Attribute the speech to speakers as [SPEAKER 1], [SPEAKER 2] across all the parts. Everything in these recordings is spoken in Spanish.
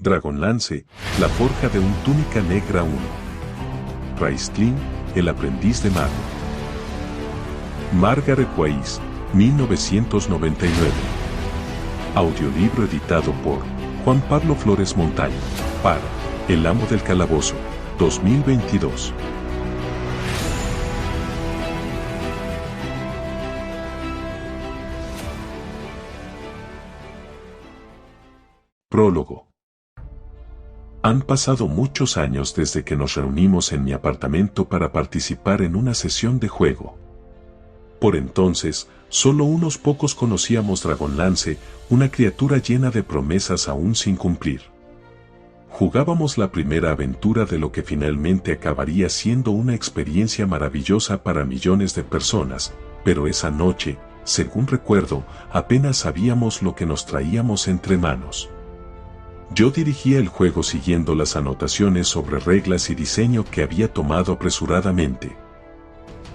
[SPEAKER 1] Dragonlance, la forja de un túnica negra 1. Raistlin, el aprendiz de mago. Margaret Weis, 1999. Audiolibro editado por Juan Pablo Flores Montaño, para El Amo del Calabozo, 2022. Prólogo. Han pasado muchos años desde que nos reunimos en mi apartamento para participar en una sesión de juego. Por entonces, solo unos pocos conocíamos Dragonlance, una criatura llena de promesas aún sin cumplir. Jugábamos la primera aventura de lo que finalmente acabaría siendo una experiencia maravillosa para millones de personas, pero esa noche, según recuerdo, apenas sabíamos lo que nos traíamos entre manos. Yo dirigía el juego siguiendo las anotaciones sobre reglas y diseño que había tomado apresuradamente.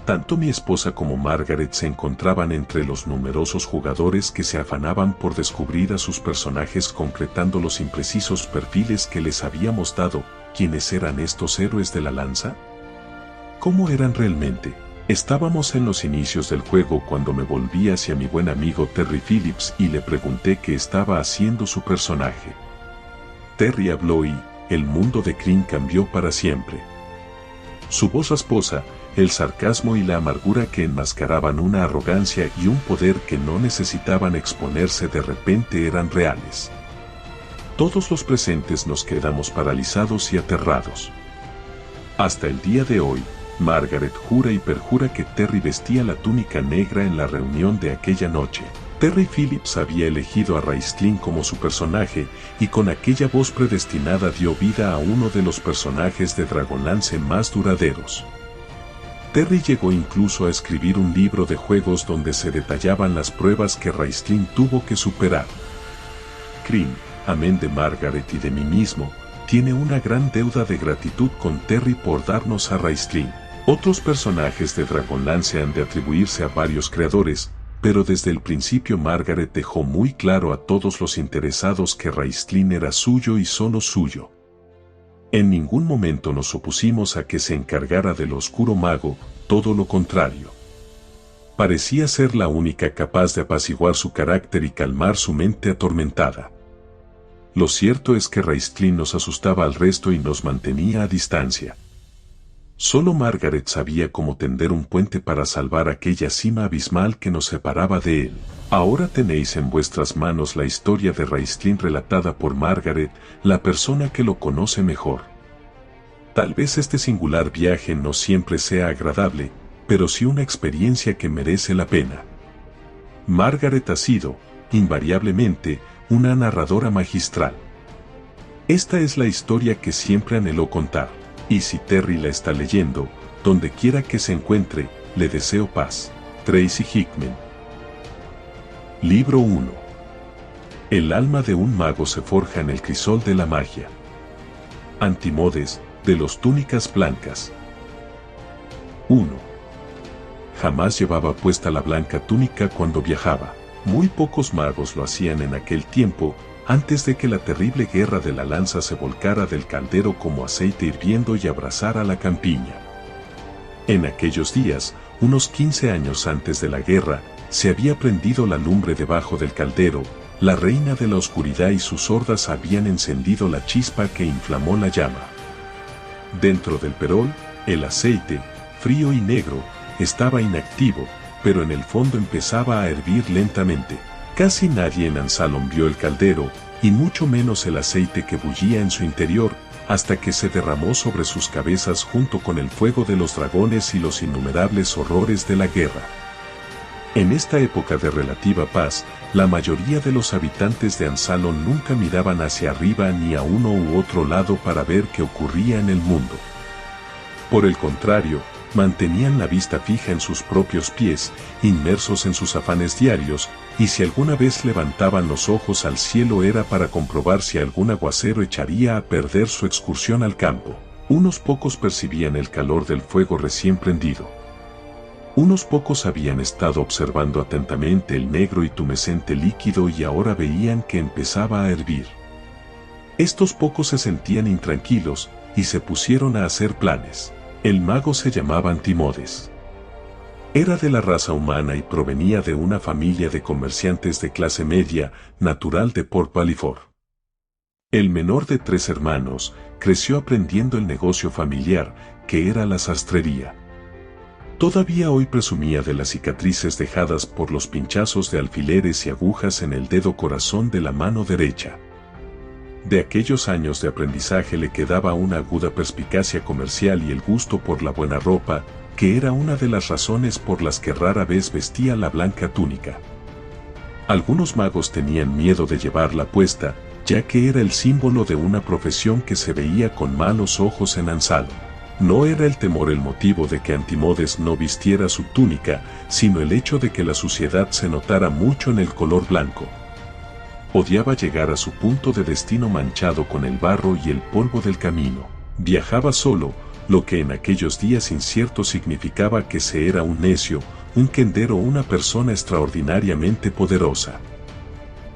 [SPEAKER 1] Tanto mi esposa como Margaret se encontraban entre los numerosos jugadores que se afanaban por descubrir a sus personajes concretando los imprecisos perfiles que les habíamos dado. ¿Quiénes eran estos héroes de la lanza? ¿Cómo eran realmente? Estábamos en los inicios del juego cuando me volví hacia mi buen amigo Terry Phillips y le pregunté qué estaba haciendo su personaje. Terry habló y el mundo de Kryn cambió para siempre. Su voz rasposa, el sarcasmo y la amargura que enmascaraban una arrogancia y un poder que no necesitaban exponerse de repente eran reales. Todos los presentes nos quedamos paralizados y aterrados. Hasta el día de hoy, Margaret jura y perjura que Terry vestía la túnica negra en la reunión de aquella noche. Terry Phillips había elegido a Raistlin como su personaje y con aquella voz predestinada dio vida a uno de los personajes de Dragonlance más duraderos. Terry llegó incluso a escribir un libro de juegos donde se detallaban las pruebas que Raistlin tuvo que superar. Kryn, amén de Margaret y de mí mismo, tiene una gran deuda de gratitud con Terry por darnos a Raistlin. Otros personajes de Dragonlance han de atribuirse a varios creadores, pero desde el principio Margaret dejó muy claro a todos los interesados que Raistlin era suyo y solo suyo. En ningún momento nos opusimos a que se encargara del oscuro mago, todo lo contrario. Parecía ser la única capaz de apaciguar su carácter y calmar su mente atormentada. Lo cierto es que Raistlin nos asustaba al resto y nos mantenía a distancia. Solo Margaret sabía cómo tender un puente para salvar aquella cima abismal que nos separaba de él. Ahora tenéis en vuestras manos la historia de Raistlin relatada por Margaret, la persona que lo conoce mejor. Tal vez este singular viaje no siempre sea agradable, pero sí una experiencia que merece la pena. Margaret ha sido, invariablemente, una narradora magistral. Esta es la historia que siempre anheló contar. Y si Terry la está leyendo, donde quiera que se encuentre, le deseo paz. Tracy Hickman. Libro 1. El alma de un mago se forja en el crisol de la magia. Antimodes, de los túnicas blancas. 1. Jamás llevaba puesta la blanca túnica cuando viajaba. Muy pocos magos lo hacían en aquel tiempo, antes de que la terrible guerra de la lanza se volcara del caldero como aceite hirviendo y abrazara la campiña. En aquellos días, unos 15 años antes de la guerra, se había prendido la lumbre debajo del caldero, la reina de la oscuridad y sus hordas habían encendido la chispa que inflamó la llama. Dentro del perol, el aceite, frío y negro, estaba inactivo, pero en el fondo empezaba a hervir lentamente. Casi nadie en Ansalon vio el caldero, y mucho menos el aceite que bullía en su interior, hasta que se derramó sobre sus cabezas junto con el fuego de los dragones y los innumerables horrores de la guerra. En esta época de relativa paz, la mayoría de los habitantes de Ansalon nunca miraban hacia arriba ni a uno u otro lado para ver qué ocurría en el mundo. Por el contrario, mantenían la vista fija en sus propios pies, inmersos en sus afanes diarios, y si alguna vez levantaban los ojos al cielo era para comprobar si algún aguacero echaría a perder su excursión al campo. Unos pocos percibían el calor del fuego recién prendido. Unos pocos habían estado observando atentamente el negro y tumescente líquido y ahora veían que empezaba a hervir. Estos pocos se sentían intranquilos y se pusieron a hacer planes. El mago se llamaba Antimodes. Era de la raza humana y provenía de una familia de comerciantes de clase media, natural de Port Ballyford. El menor de 3 hermanos, creció aprendiendo el negocio familiar, que era la sastrería. Todavía hoy presumía de las cicatrices dejadas por los pinchazos de alfileres y agujas en el dedo corazón de la mano derecha. De aquellos años de aprendizaje le quedaba una aguda perspicacia comercial y el gusto por la buena ropa, que era una de las razones por las que rara vez vestía la blanca túnica. Algunos magos tenían miedo de llevarla puesta, ya que era el símbolo de una profesión que se veía con malos ojos en Ansaldo. No era el temor el motivo de que Antimodes no vistiera su túnica, sino el hecho de que la suciedad se notara mucho en el color blanco. Odiaba llegar a su punto de destino manchado con el barro y el polvo del camino. Viajaba solo, lo que en aquellos días inciertos significaba que se era un necio, un quendero o una persona extraordinariamente poderosa.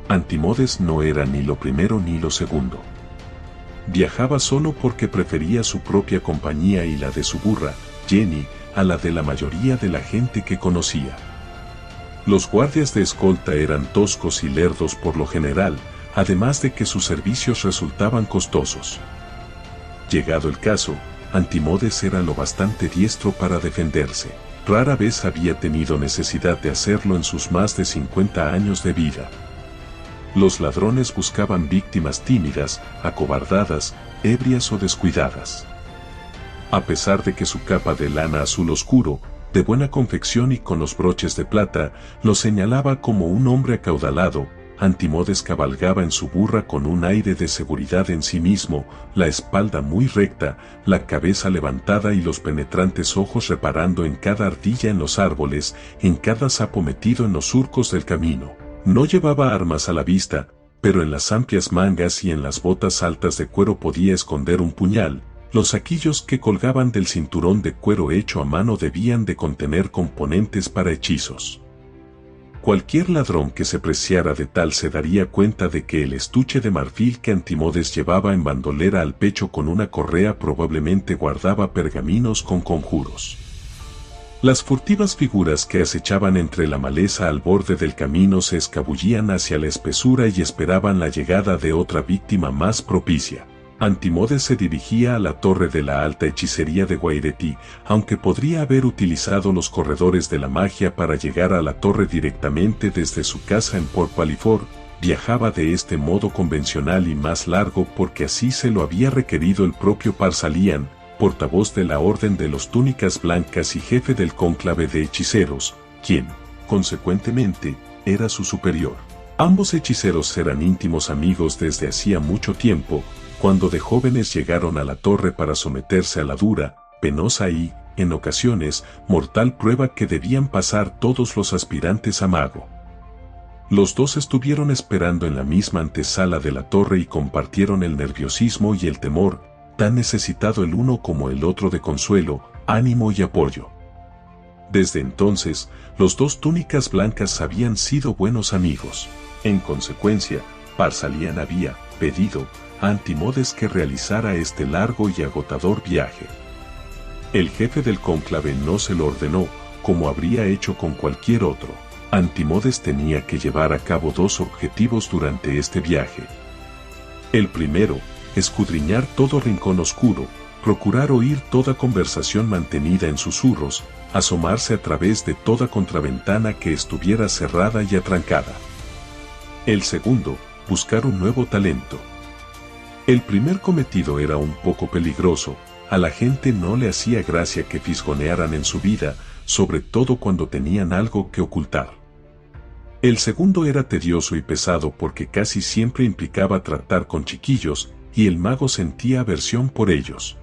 [SPEAKER 1] Antimodes no era ni lo primero ni lo segundo. Viajaba solo porque prefería su propia compañía y la de su burra, Jenny, a la de la mayoría de la gente que conocía. Los guardias de escolta eran toscos y lerdos por lo general, además de que sus servicios resultaban costosos. Llegado el caso, Antimodes era lo bastante diestro para defenderse. Rara vez había tenido necesidad de hacerlo en sus más de 50 años de vida. Los ladrones buscaban víctimas tímidas, acobardadas, ebrias o descuidadas. A pesar de que su capa de lana azul oscuro, de buena confección y con los broches de plata, lo señalaba como un hombre acaudalado, Antimodes cabalgaba en su burra con un aire de seguridad en sí mismo, la espalda muy recta, la cabeza levantada y los penetrantes ojos reparando en cada ardilla en los árboles, en cada sapo metido en los surcos del camino. No llevaba armas a la vista, pero en las amplias mangas y en las botas altas de cuero podía esconder un puñal. Los saquillos que colgaban del cinturón de cuero hecho a mano debían de contener componentes para hechizos. Cualquier ladrón que se preciara de tal se daría cuenta de que el estuche de marfil que Antimodes llevaba en bandolera al pecho con una correa probablemente guardaba pergaminos con conjuros. Las furtivas figuras que acechaban entre la maleza al borde del camino se escabullían hacia la espesura y esperaban la llegada de otra víctima más propicia. Antimodes se dirigía a la torre de la alta hechicería de Guaireti, aunque podría haber utilizado los corredores de la magia para llegar a la torre directamente desde su casa en Port Ballyford. Viajaba de este modo convencional y más largo porque así se lo había requerido el propio Par-Salian, portavoz de la Orden de los Túnicas Blancas y jefe del cónclave de hechiceros, quien, consecuentemente, era su superior. Ambos hechiceros eran íntimos amigos desde hacía mucho tiempo, cuando de jóvenes llegaron a la torre para someterse a la dura, penosa y, en ocasiones, mortal prueba que debían pasar todos los aspirantes a mago. Los dos estuvieron esperando en la misma antesala de la torre y compartieron el nerviosismo y el temor, tan necesitado el uno como el otro de consuelo, ánimo y apoyo. Desde entonces, los dos túnicas blancas habían sido buenos amigos. En consecuencia, Par-Salian había pedido a Antimodes que realizara este largo y agotador viaje. El jefe del cónclave no se lo ordenó, como habría hecho con cualquier otro. Antimodes tenía que llevar a cabo 2 objetivos durante este viaje. El primero, escudriñar todo rincón oscuro, procurar oír toda conversación mantenida en susurros, asomarse a través de toda contraventana que estuviera cerrada y atrancada. El segundo, buscar un nuevo talento. El primer cometido era un poco peligroso, a la gente no le hacía gracia que fisgonearan en su vida, sobre todo cuando tenían algo que ocultar. El segundo era tedioso y pesado porque casi siempre implicaba tratar con chiquillos, y el mago sentía aversión por ellos.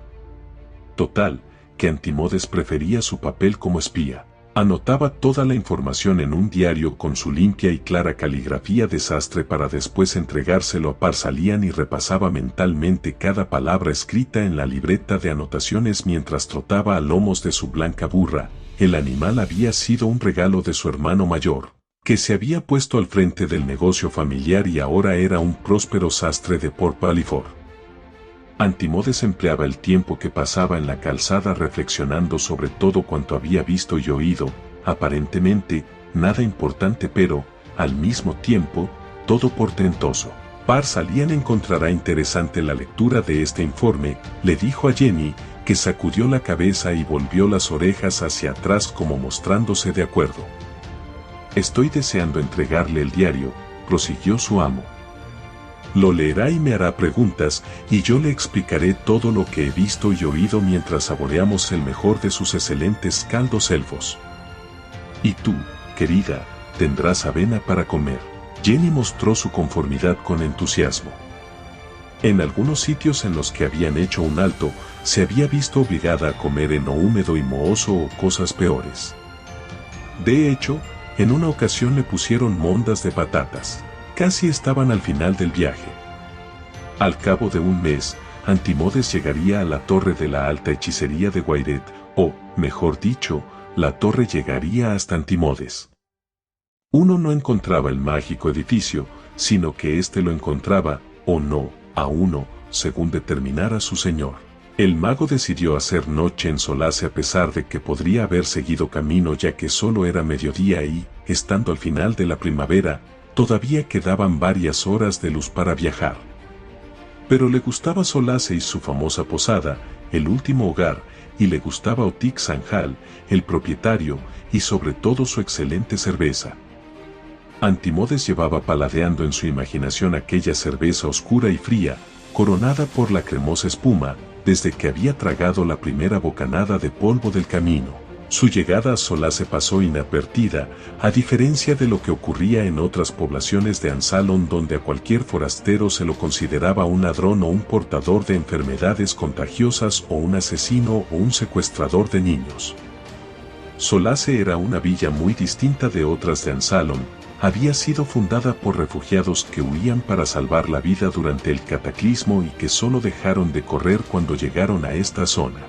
[SPEAKER 1] Total, que Antimodes prefería su papel como espía. Anotaba toda la información en un diario con su limpia y clara caligrafía de sastre para después entregárselo a Par-Salian y repasaba mentalmente cada palabra escrita en la libreta de anotaciones mientras trotaba a lomos de su blanca burra. El animal había sido un regalo de su hermano mayor, que se había puesto al frente del negocio familiar y ahora era un próspero sastre de Port Ballyford. Antimodes empleaba el tiempo que pasaba en la calzada reflexionando sobre todo cuanto había visto y oído, aparentemente, nada importante pero, al mismo tiempo, todo portentoso. Parsalian encontrará interesante la lectura de este informe, le dijo a Jenny, que sacudió la cabeza y volvió las orejas hacia atrás como mostrándose de acuerdo. Estoy deseando entregarle el diario, prosiguió su amo. Lo leerá y me hará preguntas, y yo le explicaré todo lo que he visto y oído mientras saboreamos el mejor de sus excelentes caldos elfos. Y tú, querida, tendrás avena para comer. Jenny mostró su conformidad con entusiasmo. En algunos sitios en los que habían hecho un alto, se había visto obligada a comer heno húmedo y mohoso o cosas peores. De hecho, en una ocasión le pusieron mondas de patatas. Casi estaban al final del viaje. Al cabo de un mes, Antimodes llegaría a la torre de la alta hechicería de Guairet, o, mejor dicho, la torre llegaría hasta Antimodes. Uno no encontraba el mágico edificio, sino que éste lo encontraba, o no, a uno, según determinara su señor. El mago decidió hacer noche en Solace a pesar de que podría haber seguido camino ya que solo era mediodía y, estando al final de la primavera, todavía quedaban varias horas de luz para viajar. Pero le gustaba Solace y su famosa posada, el último hogar, y le gustaba Otik Sanjal, el propietario, y sobre todo su excelente cerveza. Antimodes llevaba paladeando en su imaginación aquella cerveza oscura y fría, coronada por la cremosa espuma, desde que había tragado la primera bocanada de polvo del camino. Su llegada a Solace pasó inadvertida, a diferencia de lo que ocurría en otras poblaciones de Ansalon donde a cualquier forastero se lo consideraba un ladrón o un portador de enfermedades contagiosas o un asesino o un secuestrador de niños. Solace era una villa muy distinta de otras de Ansalon. Había sido fundada por refugiados que huían para salvar la vida durante el cataclismo y que solo dejaron de correr cuando llegaron a esta zona.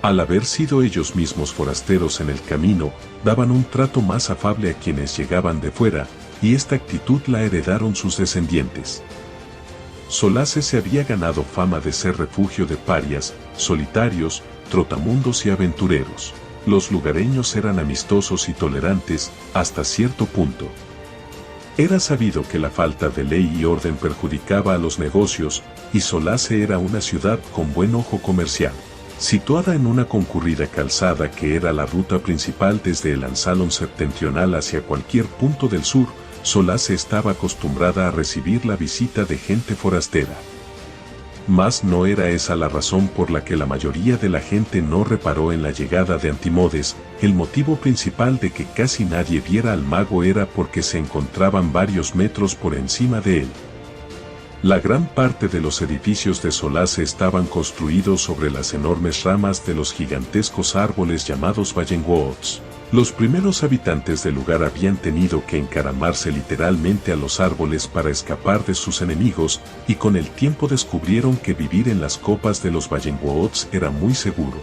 [SPEAKER 1] Al haber sido ellos mismos forasteros en el camino, daban un trato más afable a quienes llegaban de fuera, y esta actitud la heredaron sus descendientes. Solace se había ganado fama de ser refugio de parias, solitarios, trotamundos y aventureros. Los lugareños eran amistosos y tolerantes, hasta cierto punto. Era sabido que la falta de ley y orden perjudicaba a los negocios, y Solace era una ciudad con buen ojo comercial. Situada en una concurrida calzada que era la ruta principal desde el Ansalon septentrional hacia cualquier punto del sur, Solace estaba acostumbrada a recibir la visita de gente forastera. Mas no era esa la razón por la que la mayoría de la gente no reparó en la llegada de Antimodes. El motivo principal de que casi nadie viera al mago era porque se encontraban varios metros por encima de él. La gran parte de los edificios de Solace estaban construidos sobre las enormes ramas de los gigantescos árboles llamados Vallenwoods. Los primeros habitantes del lugar habían tenido que encaramarse literalmente a los árboles para escapar de sus enemigos, y con el tiempo descubrieron que vivir en las copas de los Vallenwoods era muy seguro.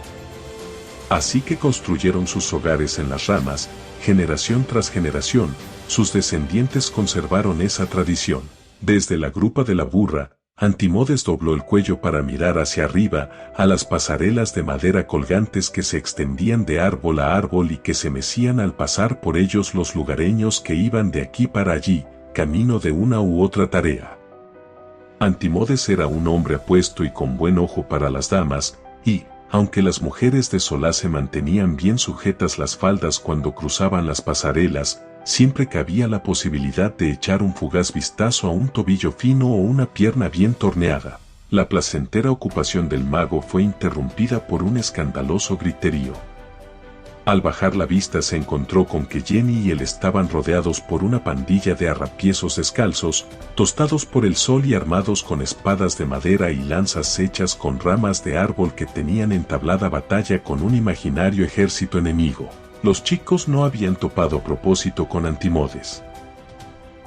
[SPEAKER 1] Así que construyeron sus hogares en las ramas, generación tras generación. Sus descendientes conservaron esa tradición. Desde la grupa de la burra, Antimodes dobló el cuello para mirar hacia arriba, a las pasarelas de madera colgantes que se extendían de árbol a árbol y que se mecían al pasar por ellos los lugareños que iban de aquí para allí, camino de una u otra tarea. Antimodes era un hombre apuesto y con buen ojo para las damas, y, aunque las mujeres de Solace mantenían bien sujetas las faldas cuando cruzaban las pasarelas, siempre cabía la posibilidad de echar un fugaz vistazo a un tobillo fino o una pierna bien torneada. La placentera ocupación del mago fue interrumpida por un escandaloso griterío. Al bajar la vista se encontró con que Jenny y él estaban rodeados por una pandilla de arrapiesos descalzos, tostados por el sol y armados con espadas de madera y lanzas hechas con ramas de árbol que tenían entablada batalla con un imaginario ejército enemigo. Los chicos no habían topado a propósito con Antimodes.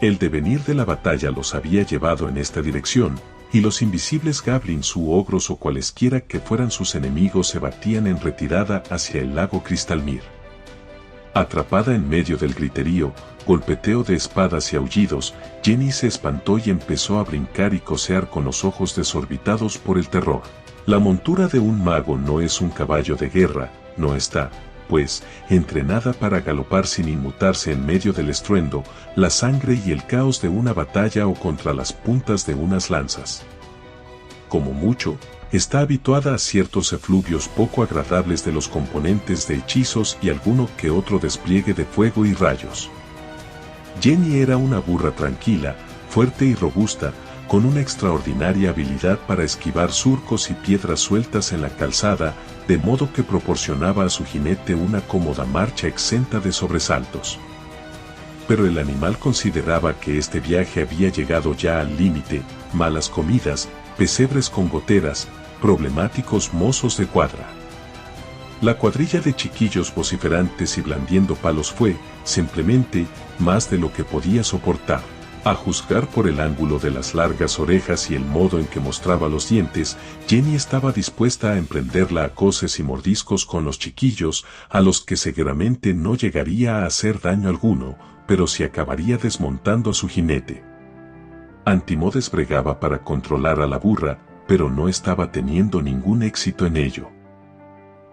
[SPEAKER 1] El devenir de la batalla los había llevado en esta dirección, y los invisibles goblins u ogros o cualesquiera que fueran sus enemigos se batían en retirada hacia el lago Cristalmir. Atrapada en medio del griterío, golpeteo de espadas y aullidos, Jenny se espantó y empezó a brincar y cocear con los ojos desorbitados por el terror. La montura de un mago no es un caballo de guerra, no está, pues, entrenada para galopar sin inmutarse en medio del estruendo, la sangre y el caos de una batalla o contra las puntas de unas lanzas. Como mucho, está habituada a ciertos efluvios poco agradables de los componentes de hechizos y alguno que otro despliegue de fuego y rayos. Jenny era una burra tranquila, fuerte y robusta, con una extraordinaria habilidad para esquivar surcos y piedras sueltas en la calzada, de modo que proporcionaba a su jinete una cómoda marcha exenta de sobresaltos. Pero el animal consideraba que este viaje había llegado ya al límite: malas comidas, pesebres con goteras, problemáticos mozos de cuadra. La cuadrilla de chiquillos vociferantes y blandiendo palos fue, simplemente, más de lo que podía soportar. A juzgar por el ángulo de las largas orejas y el modo en que mostraba los dientes, Jenny estaba dispuesta a emprenderla a coces y mordiscos con los chiquillos, a los que seguramente no llegaría a hacer daño alguno, pero sí acabaría desmontando a su jinete. Antimodes bregaba para controlar a la burra, pero no estaba teniendo ningún éxito en ello.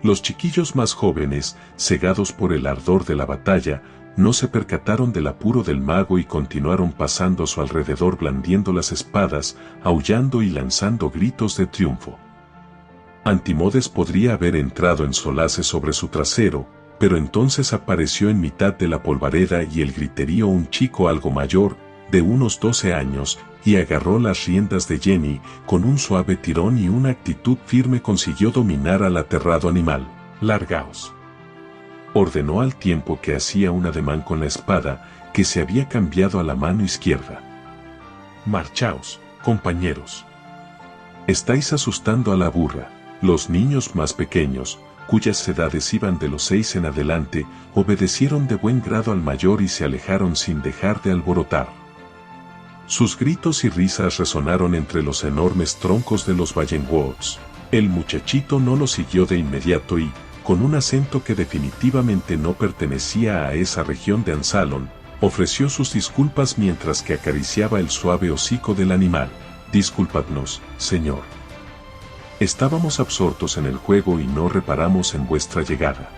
[SPEAKER 1] Los chiquillos más jóvenes, cegados por el ardor de la batalla, no se percataron del apuro del mago y continuaron pasando a su alrededor blandiendo las espadas, aullando y lanzando gritos de triunfo. Antimodes podría haber entrado en solace sobre su trasero, pero entonces apareció en mitad de la polvareda y el griterío un chico algo mayor, de unos 12 años, y agarró las riendas de Jenny, con un suave tirón y una actitud firme consiguió dominar al aterrado animal. «Largaos», ordenó al tiempo que hacía un ademán con la espada, que se había cambiado a la mano izquierda. «Marchaos, compañeros. Estáis asustando a la burra». Los niños más pequeños, cuyas edades iban de los 6 en adelante, obedecieron de buen grado al mayor y se alejaron sin dejar de alborotar. Sus gritos y risas resonaron entre los enormes troncos de los Wallenwolves. El muchachito no lo siguió de inmediato y, con un acento que definitivamente no pertenecía a esa región de Ansalon, ofreció sus disculpas mientras que acariciaba el suave hocico del animal. «Disculpadnos, señor. Estábamos absortos en el juego y no reparamos en vuestra llegada.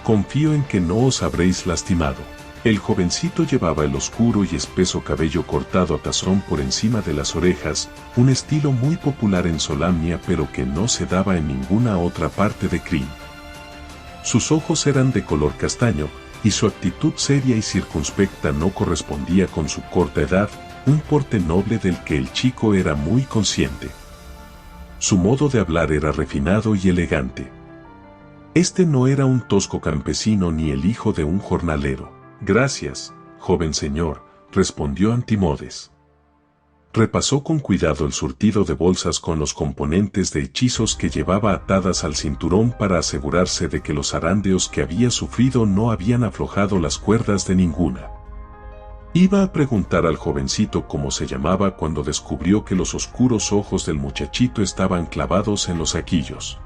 [SPEAKER 1] Confío en que no os habréis lastimado». El jovencito llevaba el oscuro y espeso cabello cortado a tazón por encima de las orejas, un estilo muy popular en Solamnia pero que no se daba en ninguna otra parte de Krynn. Sus ojos eran de color castaño, y su actitud seria y circunspecta no correspondía con su corta edad, un porte noble del que el chico era muy consciente. Su modo de hablar era refinado y elegante. Este no era un tosco campesino ni el hijo de un jornalero. «Gracias, joven señor», respondió Antimodes. Repasó con cuidado el surtido de bolsas con los componentes de hechizos que llevaba atadas al cinturón para asegurarse de que los arandeos que había sufrido no habían aflojado las cuerdas de ninguna. Iba a preguntar al jovencito cómo se llamaba cuando descubrió que los oscuros ojos del muchachito estaban clavados en los saquillos.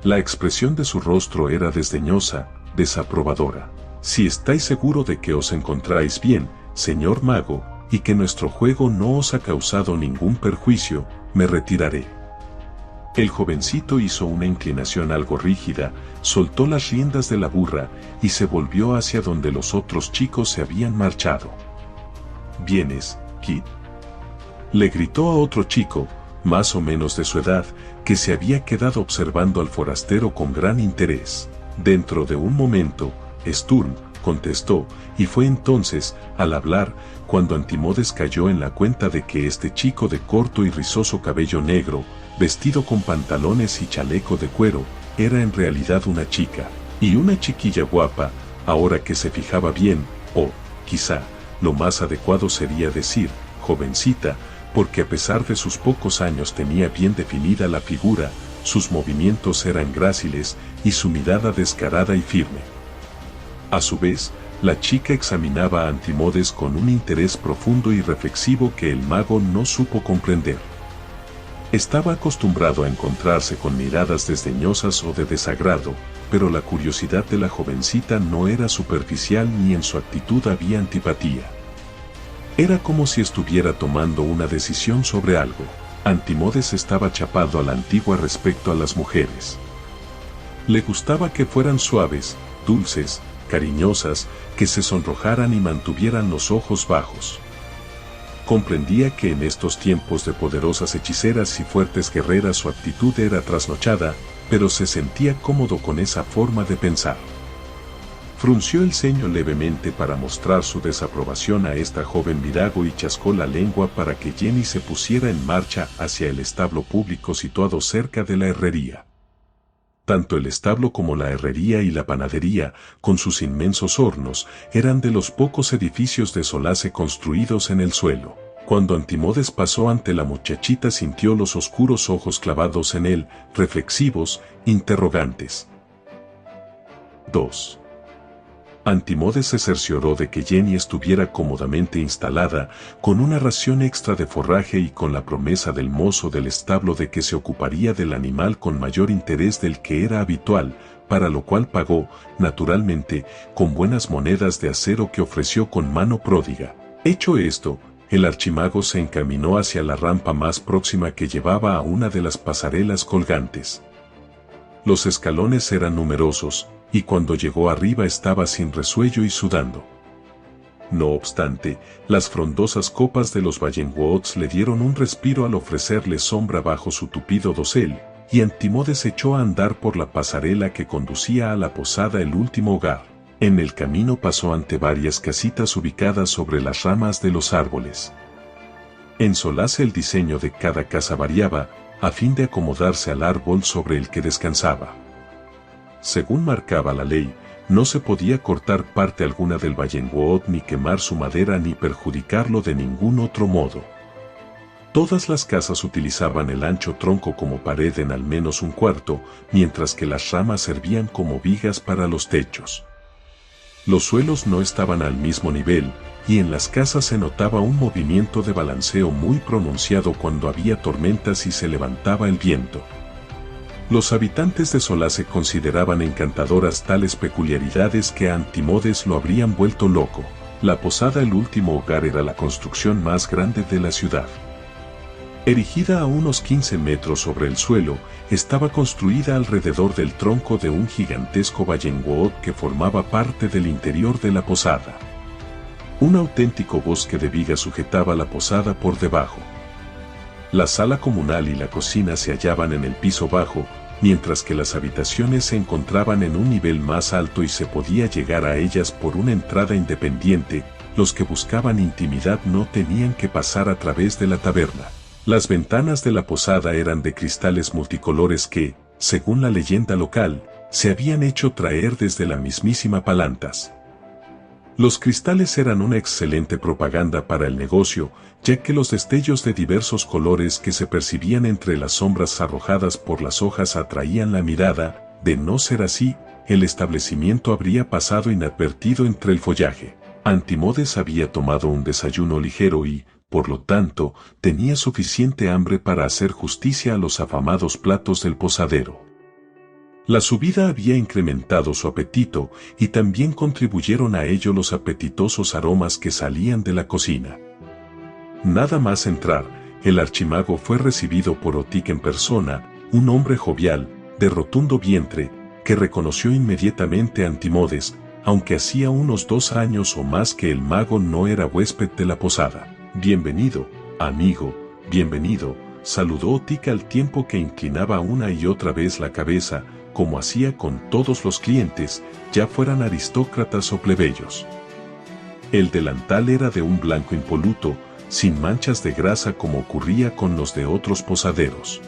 [SPEAKER 1] La expresión de su rostro era desdeñosa, desaprobadora. «Si estáis seguro de que os encontráis bien, señor mago, y que nuestro juego no os ha causado ningún perjuicio, me retiraré». El jovencito hizo una inclinación algo rígida, soltó las riendas de la burra y se volvió hacia donde los otros chicos se habían marchado. «¿Vienes, Kid?», le gritó a otro chico, más o menos de su edad, que se había quedado observando al forastero con gran interés. Dentro de un momento, Sturm contestó, y fue entonces, al hablar, cuando Antimodes cayó en la cuenta de que este chico de corto y rizoso cabello negro, vestido con pantalones y chaleco de cuero, era en realidad una chica, y una chiquilla guapa, ahora que se fijaba bien, o, quizá, lo más adecuado sería decir, jovencita, porque a pesar de sus pocos años tenía bien definida la figura, sus movimientos eran gráciles, y su mirada descarada y firme. A su vez, la chica examinaba a Antimodes con un interés profundo y reflexivo que el mago no supo comprender. Estaba acostumbrado a encontrarse con miradas desdeñosas o de desagrado, pero la curiosidad de la jovencita no era superficial ni en su actitud había antipatía. Era como si estuviera tomando una decisión sobre algo. Antimodes estaba chapado a la antigua respecto a las mujeres. Le gustaba que fueran suaves, dulces, cariñosas, que se sonrojaran y mantuvieran los ojos bajos. Comprendía que en estos tiempos de poderosas hechiceras y fuertes guerreras su actitud era trasnochada, pero se sentía cómodo con esa forma de pensar. Frunció el ceño levemente para mostrar su desaprobación a esta joven virago y chascó la lengua para que Jenny se pusiera en marcha hacia el establo público situado cerca de la herrería. Tanto el establo como la herrería y la panadería, con sus inmensos hornos, eran de los pocos edificios de Solace construidos en el suelo. Cuando Antimodes pasó ante la muchachita sintió los oscuros ojos clavados en él, reflexivos, interrogantes. 2. Antimodes se cercioró de que Jenny estuviera cómodamente instalada, con una ración extra de forraje y con la promesa del mozo del establo de que se ocuparía del animal con mayor interés del que era habitual, para lo cual pagó, naturalmente, con buenas monedas de acero que ofreció con mano pródiga. Hecho esto, el archimago se encaminó hacia la rampa más próxima que llevaba a una de las pasarelas colgantes. Los escalones eran numerosos, y cuando llegó arriba estaba sin resuello y sudando. No obstante, las frondosas copas de los Vallenwoods le dieron un respiro al ofrecerle sombra bajo su tupido dosel, y Antimodes echó a andar por la pasarela que conducía a la posada El Último Hogar. En el camino pasó ante varias casitas ubicadas sobre las ramas de los árboles. En Solace el diseño de cada casa variaba, a fin de acomodarse al árbol sobre el que descansaba. Según marcaba la ley, no se podía cortar parte alguna del Vallenwood ni quemar su madera ni perjudicarlo de ningún otro modo. Todas las casas utilizaban el ancho tronco como pared en al menos un cuarto, mientras que las ramas servían como vigas para los techos. Los suelos no estaban al mismo nivel, y en las casas se notaba un movimiento de balanceo muy pronunciado cuando había tormentas y se levantaba el viento. Los habitantes de Solace consideraban encantadoras tales peculiaridades que a Antimodes lo habrían vuelto loco. La posada El Último Hogar era la construcción más grande de la ciudad. Erigida a unos 15 metros sobre el suelo, estaba construida alrededor del tronco de un gigantesco Vallenwood que formaba parte del interior de la posada. Un auténtico bosque de vigas sujetaba la posada por debajo. La sala comunal y la cocina se hallaban en el piso bajo, mientras que las habitaciones se encontraban en un nivel más alto y se podía llegar a ellas por una entrada independiente. Los que buscaban intimidad no tenían que pasar a través de la taberna. Las ventanas de la posada eran de cristales multicolores que, según la leyenda local, se habían hecho traer desde la mismísima Palantas. Los cristales eran una excelente propaganda para el negocio, ya que los destellos de diversos colores que se percibían entre las sombras arrojadas por las hojas atraían la mirada. De no ser así, el establecimiento habría pasado inadvertido entre el follaje. Antimodes había tomado un desayuno ligero y, por lo tanto, tenía suficiente hambre para hacer justicia a los afamados platos del posadero. La subida había incrementado su apetito y también contribuyeron a ello los apetitosos aromas que salían de la cocina. Nada más entrar, el archimago fue recibido por Otik en persona, un hombre jovial, de rotundo vientre, que reconoció inmediatamente a Antimodes, aunque hacía unos 2 años o más que el mago no era huésped de la posada. «Bienvenido, amigo, bienvenido», saludó Otik al tiempo que inclinaba una y otra vez la cabeza, como hacía con todos los clientes, ya fueran aristócratas o plebeyos. El delantal era de un blanco impoluto, sin manchas de grasa como ocurría con los de otros posaderos.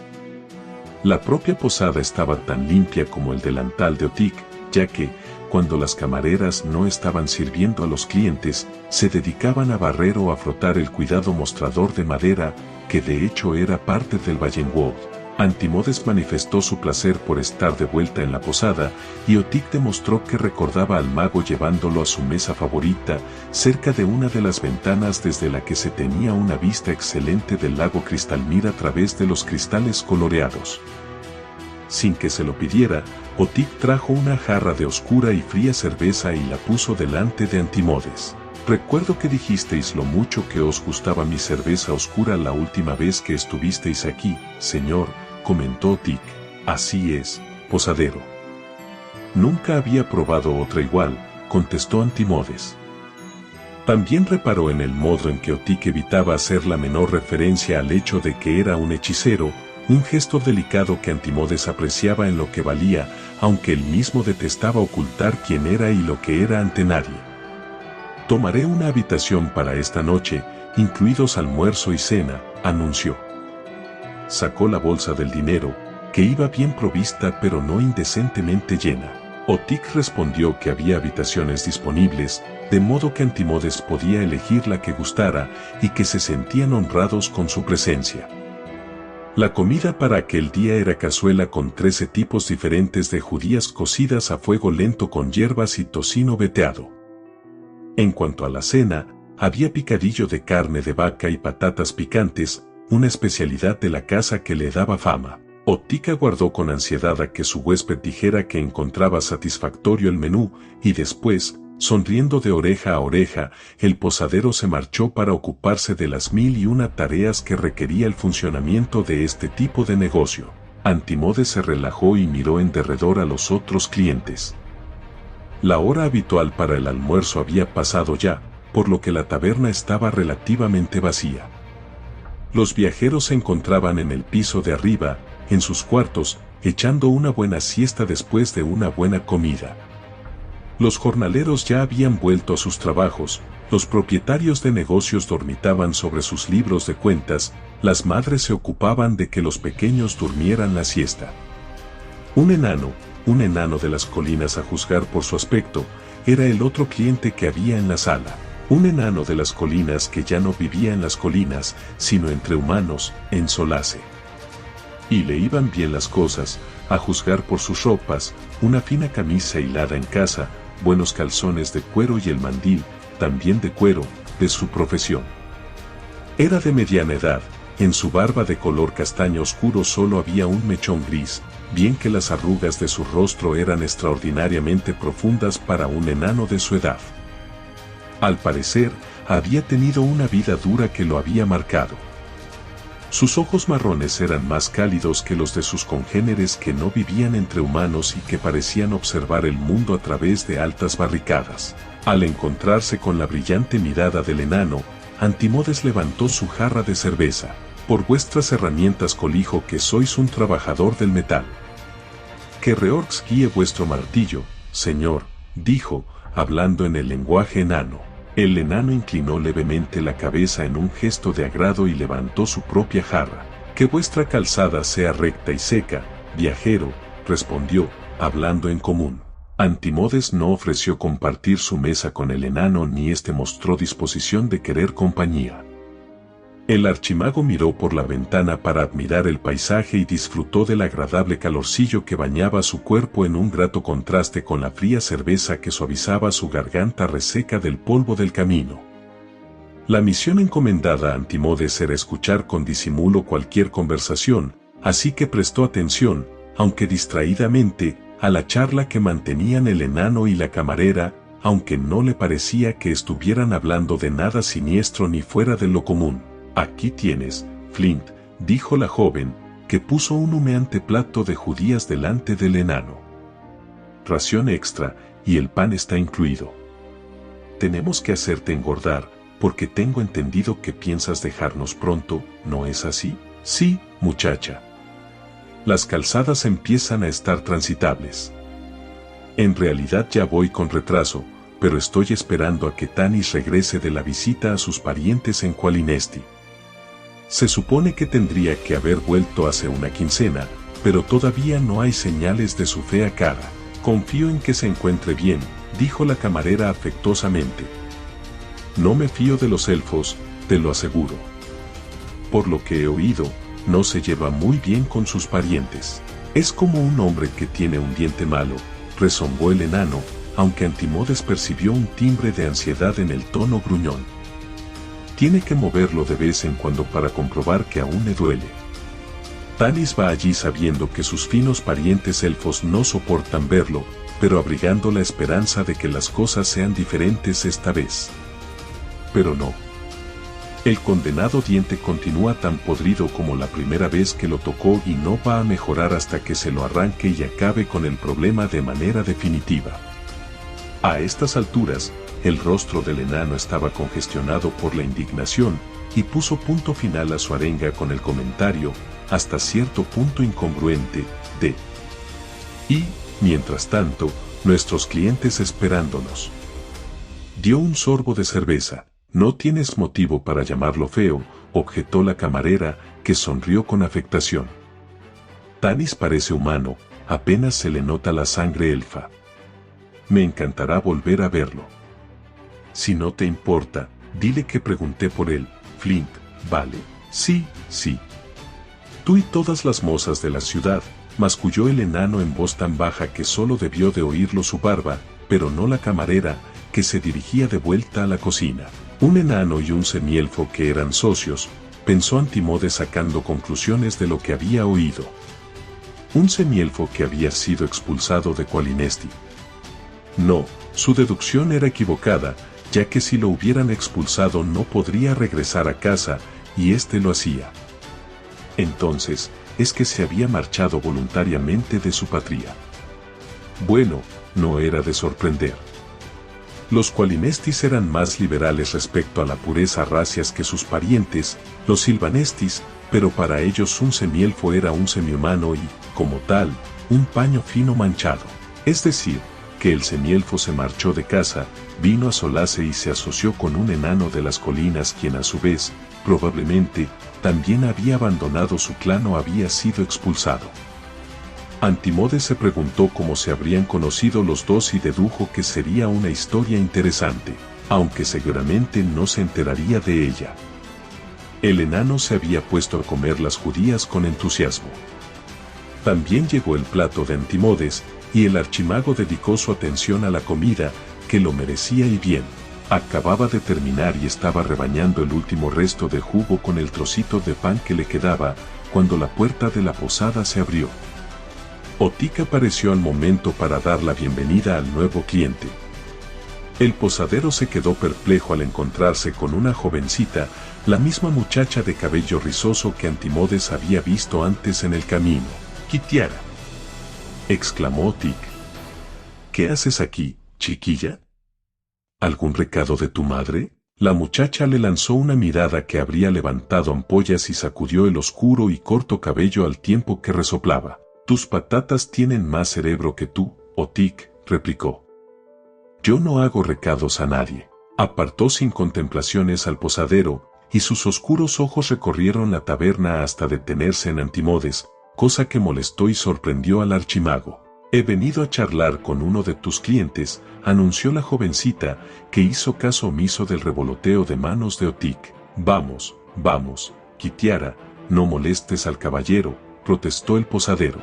[SPEAKER 1] La propia posada estaba tan limpia como el delantal de Otik, ya que, cuando las camareras no estaban sirviendo a los clientes, se dedicaban a barrer o a frotar el cuidado mostrador de madera, que de hecho era parte del Vallenwood. Antimodes manifestó su placer por estar de vuelta en la posada, y Otik demostró que recordaba al mago llevándolo a su mesa favorita, cerca de una de las ventanas desde la que se tenía una vista excelente del lago Cristalmir a través de los cristales coloreados. Sin que se lo pidiera, Otik trajo una jarra de oscura y fría cerveza y la puso delante de Antimodes. Recuerdo que dijisteis lo mucho que os gustaba mi cerveza oscura la última vez que estuvisteis aquí, señor, comentó Otik. Así es, posadero. Nunca había probado otra igual, contestó Antimodes. También reparó en el modo en que Otik evitaba hacer la menor referencia al hecho de que era un hechicero, un gesto delicado que Antimodes apreciaba en lo que valía, aunque él mismo detestaba ocultar quién era y lo que era ante nadie. Tomaré una habitación para esta noche, incluidos almuerzo y cena, anunció. Sacó la bolsa del dinero, que iba bien provista pero no indecentemente llena. Otik respondió que había habitaciones disponibles, de modo que Antimodes podía elegir la que gustara y que se sentían honrados con su presencia. La comida para aquel día era cazuela con 13 tipos diferentes de judías cocidas a fuego lento con hierbas y tocino veteado. En cuanto a la cena, había picadillo de carne de vaca y patatas picantes, una especialidad de la casa que le daba fama. Otik aguardó con ansiedad a que su huésped dijera que encontraba satisfactorio el menú, y después, sonriendo de oreja a oreja, el posadero se marchó para ocuparse de las 1001 tareas que requería el funcionamiento de este tipo de negocio. Antimodes se relajó y miró en derredor a los otros clientes. La hora habitual para el almuerzo había pasado ya, por lo que la taberna estaba relativamente vacía. Los viajeros se encontraban en el piso de arriba, en sus cuartos, echando una buena siesta después de una buena comida. Los jornaleros ya habían vuelto a sus trabajos, los propietarios de negocios dormitaban sobre sus libros de cuentas, las madres se ocupaban de que los pequeños durmieran la siesta. Un enano de las colinas a juzgar por su aspecto, era el otro cliente que había en la sala. Un enano de las colinas que ya no vivía en las colinas, sino entre humanos, en Solace. Y le iban bien las cosas, a juzgar por sus ropas, una fina camisa hilada en casa, buenos calzones de cuero y el mandil, también de cuero, de su profesión. Era de mediana edad, en su barba de color castaño oscuro solo había un mechón gris, bien que las arrugas de su rostro eran extraordinariamente profundas para un enano de su edad. Al parecer, había tenido una vida dura que lo había marcado. Sus ojos marrones eran más cálidos que los de sus congéneres que no vivían entre humanos y que parecían observar el mundo a través de altas barricadas. Al encontrarse con la brillante mirada del enano, Antimodes levantó su jarra de cerveza. Por vuestras herramientas colijo que sois un trabajador del metal. Que Reorx guíe vuestro martillo, señor, dijo, hablando en el lenguaje enano. El enano inclinó levemente la cabeza en un gesto de agrado y levantó su propia jarra. Que vuestra calzada sea recta y seca, viajero, respondió, hablando en común. Antimodes no ofreció compartir su mesa con el enano ni éste mostró disposición de querer compañía. El archimago miró por la ventana para admirar el paisaje y disfrutó del agradable calorcillo que bañaba su cuerpo en un grato contraste con la fría cerveza que suavizaba su garganta reseca del polvo del camino. La misión encomendada a Antimodes era escuchar con disimulo cualquier conversación, así que prestó atención, aunque distraídamente, a la charla que mantenían el enano y la camarera, aunque no le parecía que estuvieran hablando de nada siniestro ni fuera de lo común. Aquí tienes, Flint, dijo la joven, que puso un humeante plato de judías delante del enano. Ración extra, y el pan está incluido. Tenemos que hacerte engordar, porque tengo entendido que piensas dejarnos pronto, ¿no es así? Sí, muchacha. Las calzadas empiezan a estar transitables. En realidad ya voy con retraso, pero estoy esperando a que Tanis regrese de la visita a sus parientes en Qualinesti. Se supone que tendría que haber vuelto hace una quincena, pero todavía no hay señales de su fea cara. Confío en que se encuentre bien, dijo la camarera afectuosamente. No me fío de los elfos, te lo aseguro. Por lo que he oído, no se lleva muy bien con sus parientes. Es como un hombre que tiene un diente malo, rezongó el enano, aunque Antimodes percibió un timbre de ansiedad en el tono gruñón. Tiene que moverlo de vez en cuando para comprobar que aún le duele. Tanis va allí sabiendo que sus finos parientes elfos no soportan verlo, pero abrigando la esperanza de que las cosas sean diferentes esta vez. Pero no. El condenado diente continúa tan podrido como la primera vez que lo tocó y no va a mejorar hasta que se lo arranque y acabe con el problema de manera definitiva. A estas alturas, el rostro del enano estaba congestionado por la indignación y puso punto final a su arenga con el comentario, hasta cierto punto incongruente, de: "Y, mientras tanto, nuestros clientes esperándonos". Dio un sorbo de cerveza. «No tienes motivo para llamarlo feo», objetó la camarera, que sonrió con afectación. «Tanis parece humano, apenas se le nota la sangre elfa. Me encantará volver a verlo. Si no te importa, dile que pregunté por él, Flint, ¿vale?» «Sí, sí. Tú y todas las mozas de la ciudad», masculló el enano en voz tan baja que solo debió de oírlo su barba, pero no la camarera, que se dirigía de vuelta a la cocina. Un enano y un semielfo que eran socios, pensó Antímodes sacando conclusiones de lo que había oído. Un semielfo que había sido expulsado de Qualinesti. No, su deducción era equivocada, ya que si lo hubieran expulsado no podría regresar a casa, y éste lo hacía. Entonces, es que se había marchado voluntariamente de su patria. Bueno, no era de sorprender. Los Qualinestis eran más liberales respecto a la pureza racias que sus parientes, los Silvanestis, pero para ellos un semielfo era un semihumano y, como tal, un paño fino manchado. Es decir, que el semielfo se marchó de casa, vino a Solace y se asoció con un enano de las colinas quien a su vez, probablemente, también había abandonado su clan o había sido expulsado. Antímodes se preguntó cómo se habrían conocido los dos y dedujo que sería una historia interesante, aunque seguramente no se enteraría de ella. El enano se había puesto a comer las judías con entusiasmo. También llegó el plato de Antímodes, y el archimago dedicó su atención a la comida, que lo merecía y bien. Acababa de terminar y estaba rebañando el último resto de jugo con el trocito de pan que le quedaba, cuando la puerta de la posada se abrió. Otik apareció al momento para dar la bienvenida al nuevo cliente. El posadero se quedó perplejo al encontrarse con una jovencita, la misma muchacha de cabello rizoso que Antímodes había visto antes en el camino. «Kitiara», exclamó Otik. «¿Qué haces aquí, chiquilla? ¿Algún recado de tu madre?» La muchacha le lanzó una mirada que habría levantado ampollas y sacudió el oscuro y corto cabello al tiempo que resoplaba. «Tus patatas tienen más cerebro que tú, Otik», replicó. «Yo no hago recados a nadie». Apartó sin contemplaciones al posadero, y sus oscuros ojos recorrieron la taberna hasta detenerse en Antímodes, cosa que molestó y sorprendió al archimago. «He venido a charlar con uno de tus clientes», anunció la jovencita, que hizo caso omiso del revoloteo de manos de Otik. «Vamos, vamos, Kitiara, no molestes al caballero», protestó el posadero.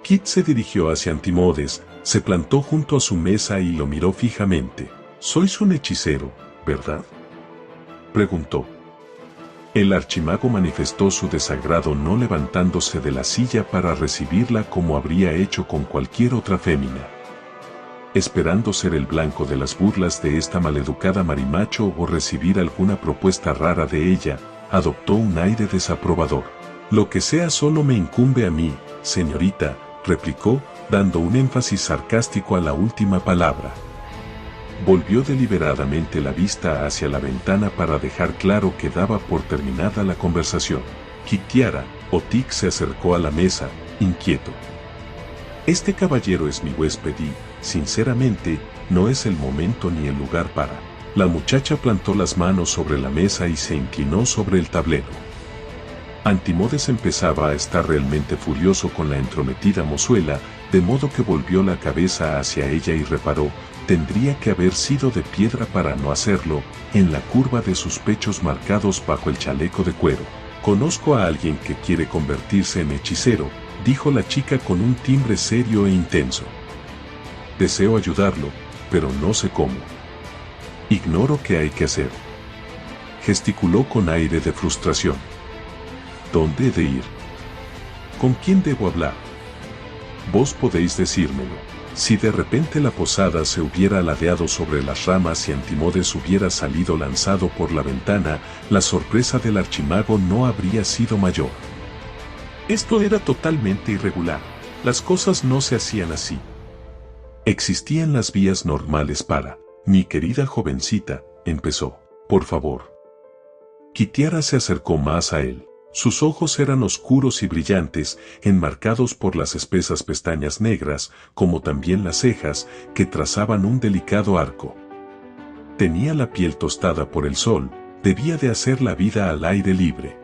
[SPEAKER 1] Kit se dirigió hacia Antímodes, se plantó junto a su mesa y lo miró fijamente. «Sois un hechicero, ¿verdad?», preguntó. El archimago manifestó su desagrado no levantándose de la silla para recibirla como habría hecho con cualquier otra fémina. Esperando ser el blanco de las burlas de esta maleducada marimacho o recibir alguna propuesta rara de ella, adoptó un aire desaprobador. «Lo que sea solo me incumbe a mí, señorita», replicó, dando un énfasis sarcástico a la última palabra. Volvió deliberadamente la vista hacia la ventana para dejar claro que daba por terminada la conversación. «Kitiara», Otik se acercó a la mesa, inquieto. «Este caballero es mi huésped y, sinceramente, no es el momento ni el lugar para». La muchacha plantó las manos sobre la mesa y se inclinó sobre el tablero. Antímodes empezaba a estar realmente furioso con la entrometida mozuela, de modo que volvió la cabeza hacia ella y reparó, tendría que haber sido de piedra para no hacerlo, en la curva de sus pechos marcados bajo el chaleco de cuero. «Conozco a alguien que quiere convertirse en hechicero», dijo la chica con un timbre serio e intenso. «Deseo ayudarlo, pero no sé cómo. Ignoro qué hay que hacer». Gesticuló con aire de frustración. «¿Dónde he de ir?». ¿Con quién debo hablar? Vos podéis decírmelo. Si de repente la posada se hubiera ladeado sobre las ramas y Antimodes hubiera salido lanzado por la ventana, la sorpresa del archimago no habría sido mayor. Esto era totalmente irregular. Las cosas no se hacían así. Existían las vías normales para, mi querida jovencita, empezó. Por favor. Kitiara se acercó más a él. Sus ojos eran oscuros y brillantes, enmarcados por las espesas pestañas negras, como también las cejas, que trazaban un delicado arco. Tenía la piel tostada por el sol, debía de hacer la vida al aire libre.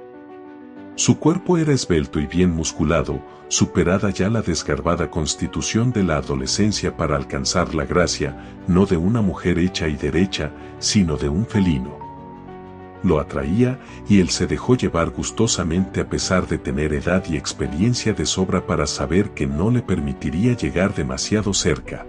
[SPEAKER 1] Su cuerpo era esbelto y bien musculado, superada ya la desgarbada constitución de la adolescencia para alcanzar la gracia, no de una mujer hecha y derecha, sino de un felino. Lo atraía y él se dejó llevar gustosamente a pesar de tener edad y experiencia de sobra para saber que no le permitiría llegar demasiado cerca.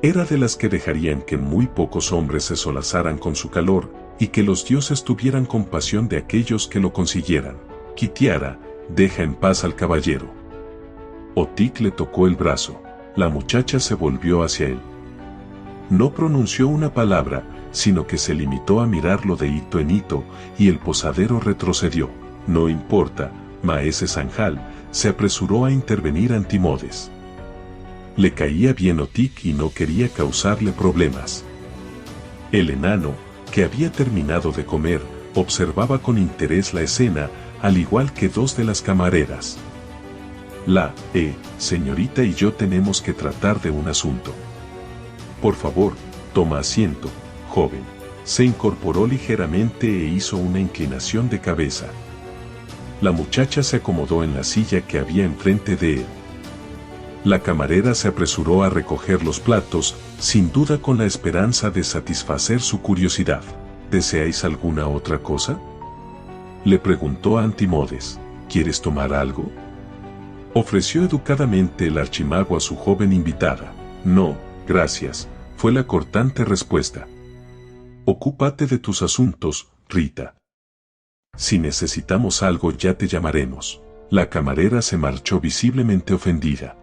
[SPEAKER 1] Era de las que dejarían que muy pocos hombres se solazaran con su calor y que los dioses tuvieran compasión de aquellos que lo consiguieran. Kitiara, deja en paz al caballero. Otik le tocó el brazo. La muchacha se volvió hacia él. No pronunció una palabra, sino que se limitó a mirarlo de hito en hito, y el posadero retrocedió. No importa, maese Sanjal, se apresuró a intervenir Antimodes. Le caía bien Otik y no quería causarle problemas. El enano, que había terminado de comer, observaba con interés la escena, al igual que dos de las camareras. Señorita y yo tenemos que tratar de un asunto. Por favor, toma asiento, joven. Se incorporó ligeramente e hizo una inclinación de cabeza. La muchacha se acomodó en la silla que había enfrente de él. La camarera se apresuró a recoger los platos, sin duda con la esperanza de satisfacer su curiosidad. ¿Deseáis alguna otra cosa?, le preguntó a Antimodes. ¿Quieres tomar algo?, ofreció educadamente el archimago a su joven invitada. No, gracias, fue la cortante respuesta. Ocúpate de tus asuntos, Rita. Si necesitamos algo ya te llamaremos. La camarera se marchó visiblemente ofendida.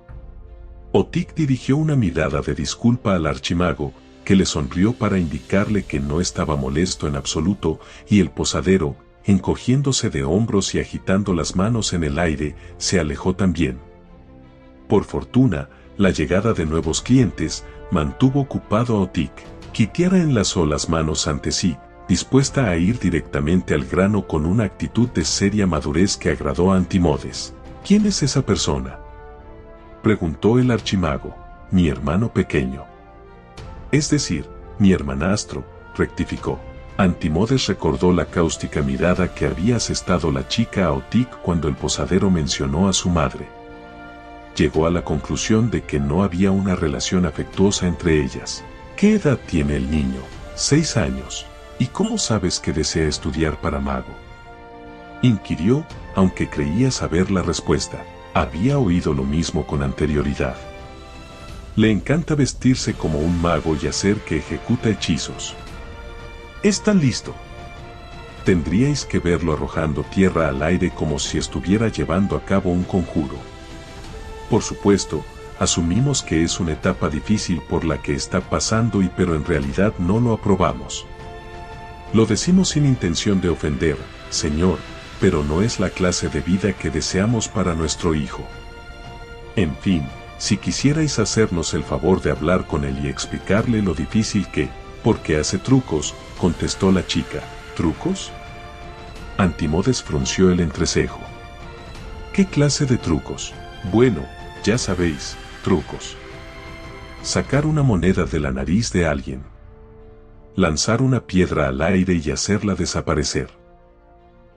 [SPEAKER 1] Otik dirigió una mirada de disculpa al archimago, que le sonrió para indicarle que no estaba molesto en absoluto, y el posadero, encogiéndose de hombros y agitando las manos en el aire, se alejó también. Por fortuna, la llegada de nuevos clientes mantuvo ocupado a Otik. Kitiara enlazó las manos ante sí, dispuesta a ir directamente al grano con una actitud de seria madurez que agradó a Antimodes. ¿Quién es esa persona?, preguntó el archimago. Mi hermano pequeño. Es decir, mi hermanastro, rectificó. Antimodes recordó la cáustica mirada que había asestado la chica a Otik cuando el posadero mencionó a su madre. Llegó a la conclusión de que no había una relación afectuosa entre ellas. ¿Qué edad tiene el niño? 6 años. ¿Y cómo sabes que desea estudiar para mago?, inquirió, aunque creía saber la respuesta. Había oído lo mismo con anterioridad. Le encanta vestirse como un mago y hacer que ejecuta hechizos. Es tan listo. Tendríais que verlo arrojando tierra al aire como si estuviera llevando a cabo un conjuro. Por supuesto, asumimos que es una etapa difícil por la que está pasando pero en realidad no lo aprobamos. Lo decimos sin intención de ofender, señor, pero no es la clase de vida que deseamos para nuestro hijo. En fin, si quisierais hacernos el favor de hablar con él y explicarle lo difícil que, porque hace trucos, contestó la chica. ¿Trucos? Antimodes frunció el entrecejo. ¿Qué clase de trucos? Bueno, ya sabéis, trucos. Sacar una moneda de la nariz de alguien. Lanzar una piedra al aire y hacerla desaparecer.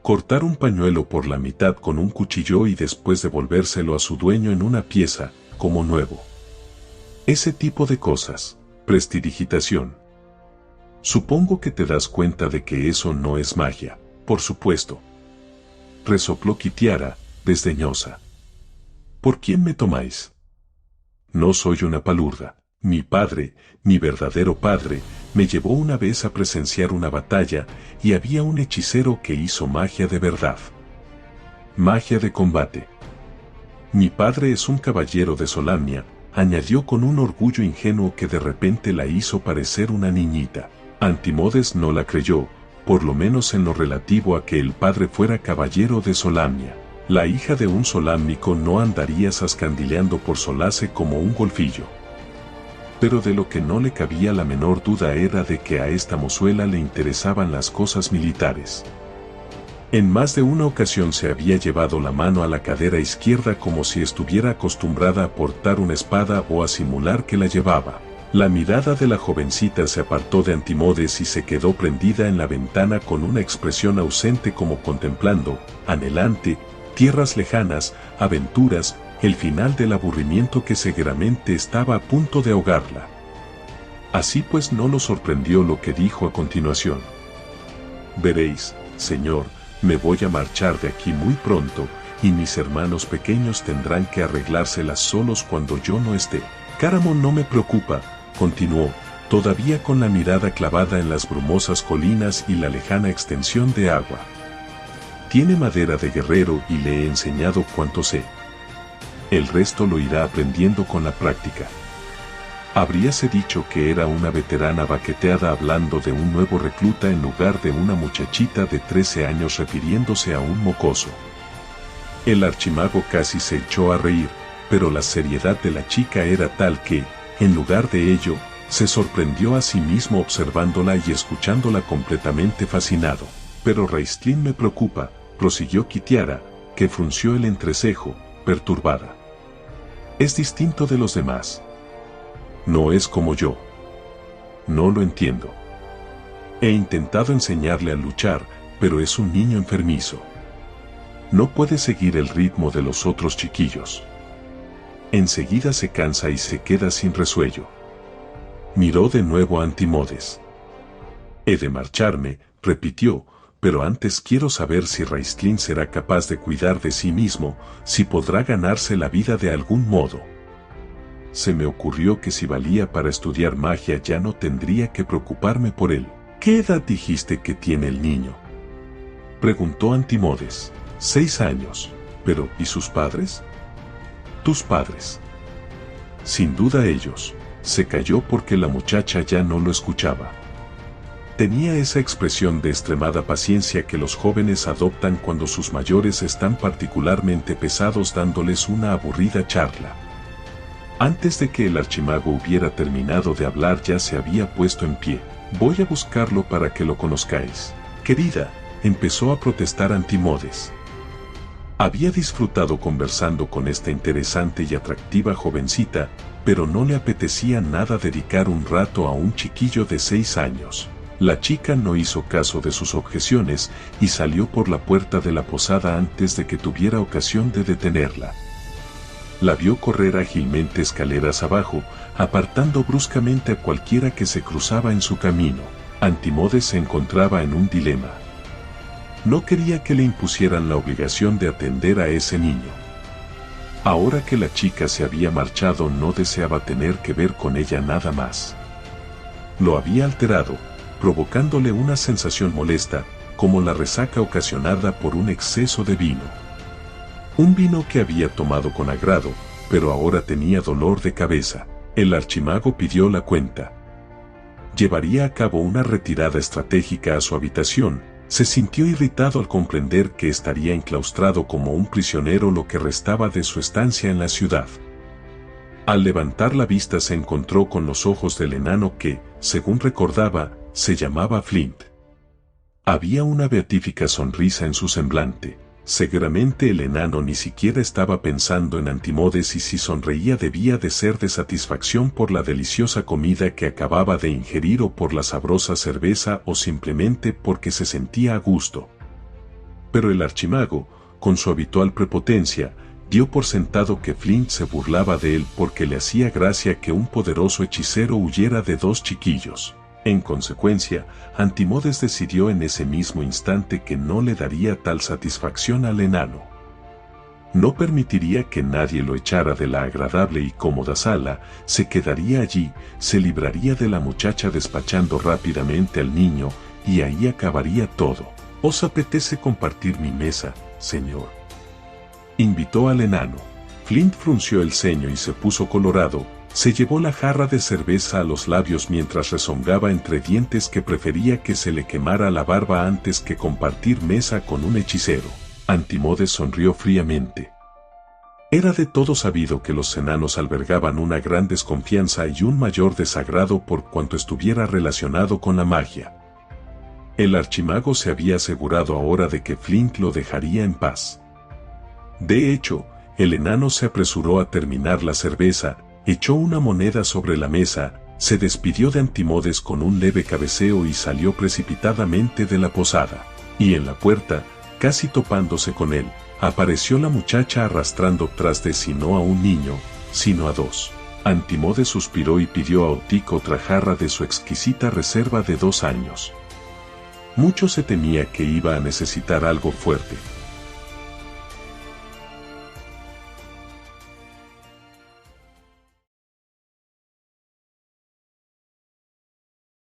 [SPEAKER 1] Cortar un pañuelo por la mitad con un cuchillo y después devolvérselo a su dueño en una pieza, como nuevo. Ese tipo de cosas. Prestidigitación. Supongo que te das cuenta de que eso no es magia. Por supuesto. Resopló Kitiara, desdeñosa. ¿Por quién me tomáis? No soy una palurda. Mi padre, mi verdadero padre, me llevó una vez a presenciar una batalla y había un hechicero que hizo magia de verdad. Magia de combate. Mi padre es un caballero de Solamnia, añadió con un orgullo ingenuo que de repente la hizo parecer una niñita. Antimodes no la creyó, por lo menos en lo relativo a que el padre fuera caballero de Solamnia. La hija de un solámnico no andaría zascandileando por Solace como un golfillo. Pero de lo que no le cabía la menor duda era de que a esta mozuela le interesaban las cosas militares. En más de una ocasión se había llevado la mano a la cadera izquierda como si estuviera acostumbrada a portar una espada o a simular que la llevaba. La mirada de la jovencita se apartó de Antimodes y se quedó prendida en la ventana con una expresión ausente como contemplando, anhelante, tierras lejanas, aventuras, el final del aburrimiento que cegueramente estaba a punto de ahogarla. Así pues no lo sorprendió lo que dijo a continuación. Veréis, señor, me voy a marchar de aquí muy pronto, y mis hermanos pequeños tendrán que arreglárselas solos cuando yo no esté. Cáramo no me preocupa, continuó, todavía con la mirada clavada en las brumosas colinas y la lejana extensión de agua. Tiene madera de guerrero y le he enseñado cuanto sé. El resto lo irá aprendiendo con la práctica. Habríase dicho que era una veterana baqueteada hablando de un nuevo recluta en lugar de una muchachita de 13 años refiriéndose a un mocoso. El archimago casi se echó a reír, pero la seriedad de la chica era tal que, en lugar de ello, se sorprendió a sí mismo observándola y escuchándola completamente fascinado. Pero Raistlin me preocupa, prosiguió Kitiara, que frunció el entrecejo, perturbada. Es distinto de los demás. No es como yo. No lo entiendo. He intentado enseñarle a luchar, pero es un niño enfermizo. No puede seguir el ritmo de los otros chiquillos. Enseguida se cansa y se queda sin resuello. Miró de nuevo a Antimodes. He de marcharme, repitió, pero antes quiero saber si Raistlin será capaz de cuidar de sí mismo, si podrá ganarse la vida de algún modo. Se me ocurrió que si valía para estudiar magia ya no tendría que preocuparme por él. ¿Qué edad dijiste que tiene el niño?, preguntó Antimodes. 6 años. Pero, ¿y sus padres? Tus padres. Sin duda ellos. Se calló porque la muchacha ya no lo escuchaba. Tenía esa expresión de extremada paciencia que los jóvenes adoptan cuando sus mayores están particularmente pesados dándoles una aburrida charla. Antes de que el archimago hubiera terminado de hablar ya se había puesto en pie. Voy a buscarlo para que lo conozcáis. Querida, empezó a protestar Antimodes. Había disfrutado conversando con esta interesante y atractiva jovencita, pero no le apetecía nada dedicar un rato a un chiquillo de 6 años. La chica no hizo caso de sus objeciones y salió por la puerta de la posada antes de que tuviera ocasión de detenerla. La vio correr ágilmente escaleras abajo, apartando bruscamente a cualquiera que se cruzaba en su camino. Antimodes se encontraba en un dilema. No quería que le impusieran la obligación de atender a ese niño. Ahora que la chica se había marchado no deseaba tener que ver con ella nada más. Lo había alterado, provocándole una sensación molesta, como la resaca ocasionada por un exceso de vino. Un vino que había tomado con agrado, pero ahora tenía dolor de cabeza. El archimago pidió la cuenta. Llevaría a cabo una retirada estratégica a su habitación. Se sintió irritado al comprender que estaría enclaustrado como un prisionero lo que restaba de su estancia en la ciudad. Al levantar la vista se encontró con los ojos del enano que, según recordaba, se llamaba Flint. Había una beatífica sonrisa en su semblante. Seguramente el enano ni siquiera estaba pensando en Antimodes y si sonreía debía de ser de satisfacción por la deliciosa comida que acababa de ingerir o por la sabrosa cerveza o simplemente porque se sentía a gusto. Pero el archimago, con su habitual prepotencia, dio por sentado que Flint se burlaba de él porque le hacía gracia que un poderoso hechicero huyera de 2 chiquillos. En consecuencia, Antimodes decidió en ese mismo instante que no le daría tal satisfacción al enano. No permitiría que nadie lo echara de la agradable y cómoda sala, se quedaría allí, se libraría de la muchacha despachando rápidamente al niño, y ahí acabaría todo. ¿Os apetece compartir mi mesa, señor?, invitó al enano. Flint frunció el ceño y se puso colorado. Se llevó la jarra de cerveza a los labios mientras rezongaba entre dientes que prefería que se le quemara la barba antes que compartir mesa con un hechicero. Antimodes sonrió fríamente. Era de todo sabido que los enanos albergaban una gran desconfianza y un mayor desagrado por cuanto estuviera relacionado con la magia. El archimago se había asegurado ahora de que Flint lo dejaría en paz. De hecho, el enano se apresuró a terminar la cerveza, echó una moneda sobre la mesa, se despidió de Antimodes con un leve cabeceo y salió precipitadamente de la posada. Y en la puerta, casi topándose con él, apareció la muchacha arrastrando tras de sí no a un niño, sino a dos. Antimodes suspiró y pidió a Otic otra jarra de su exquisita reserva de 2 años. Mucho se temía que iba a necesitar algo fuerte.